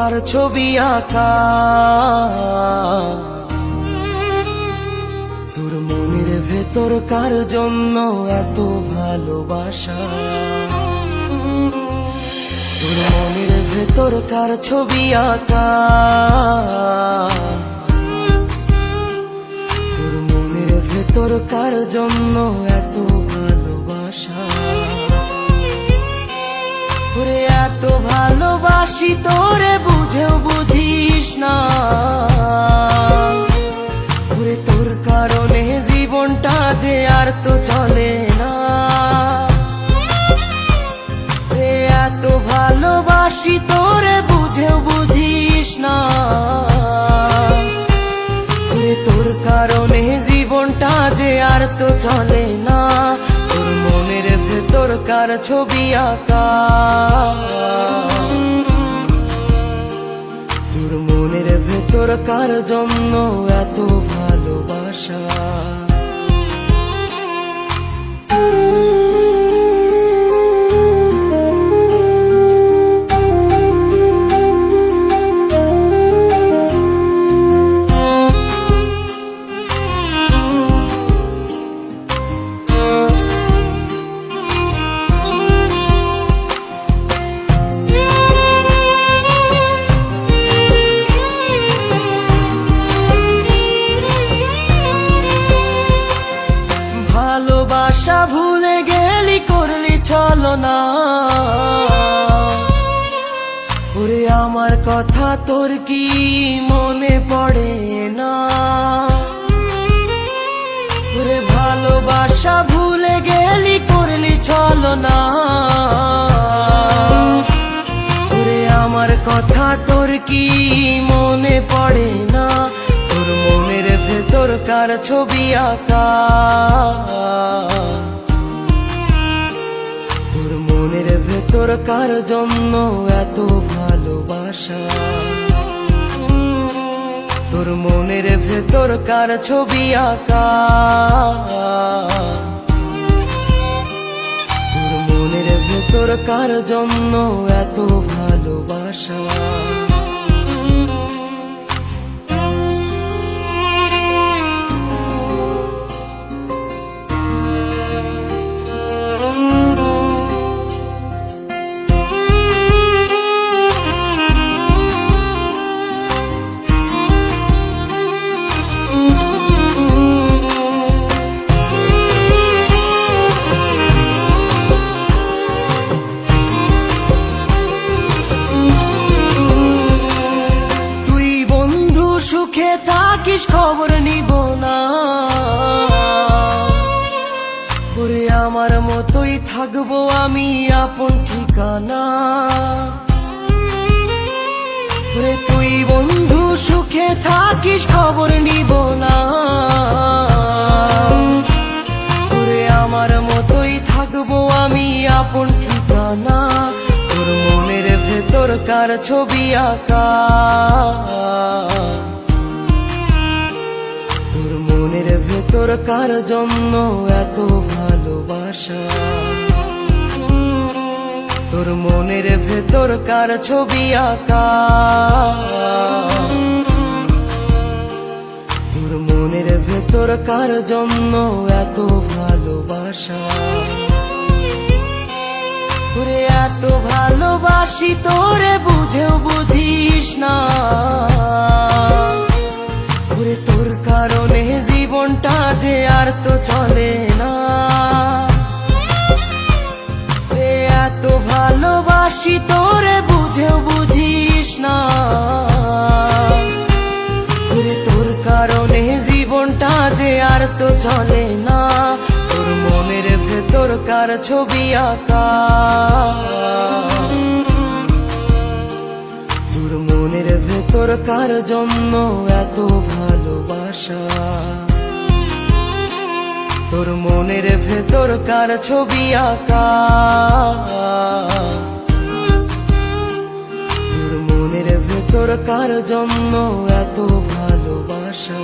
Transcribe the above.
কার ছবি আঁকা, তোর মনের ভেতর কার জন্য এত ভালোবাসা, তোর মনের ভেতর কার ছবি আঁকা, তোর মনের ভেতর কার জন্য এত ভালোবাসা। ওরে এত ভালোবাসি তোরে বুঝেও বুঝিস না, ওরে তোর কারণে জীবনটা যে আর তো চলে না। ওরে এত ভালোবাসি তোরে বুঝেও বুঝিস না, ওরে তোর কারণে জীবনটা যে আর তো চলে না। তোর মনের ভেতর কার ছবি আঁকা, তোর মনের ভেতর কার জন্য এত ভালোবাসা। ভালোবাসা ভুলে গেলি করলি ছলনা, ওরে আমার কথা তোর কি মনে পড়ে না। ওরে ভালোবাসা ভুলে গেলি করলি ছলনা, ওরে আমার কথা তোর কি মনে পড়ে না। তোর মনের ভেতর কার ছবি আঁকা, তোর মনের ভেতর কার জন্য এত ভালোবাসা, তোর মনের ভেতর কার ছবি আঁকা, তোর মনের ভেতর কার জন্য এত ভালোবাসা। সুখে থাকিস খবর নিব না, ওরে আমার মতোই থাকবো আমি আপন ঠিকানা। ওরে তুই বন্ধু সুখে থাকিস খবর নিব না, ওরে আমার মতোই থাকবো আমি আপন ঠিকানা। তোর মনের ভেতর কার ছবি আঁকা, তোর মনের ভেতর কার জন্য এত ভালোবাসা, তোর মনের ভেতর কার ছবি আঁকা, তোর মনের ভেতর কার জন্য এত ভালোবাসা। ওরে এত ভালোবাসি তোরে বুঝেও বুঝিস না, ওরে তোর কারণে জীবনটা যে আর তো চলে না। ওরে এত ভালোবাসি তোরে বুঝেও বুঝিস না, ওরে তোর কারণে জীবনটা যে আর তো চলে না। তোর মনের ভেতর কার ছবি আঁকা, তোর মনের ভেতর কার জন্য এত ভালোবাসা, তোর মনের ভেতর কার ছবি আঁকা, তোর মনের ভেতর কার জন্য এত ভালোবাসা।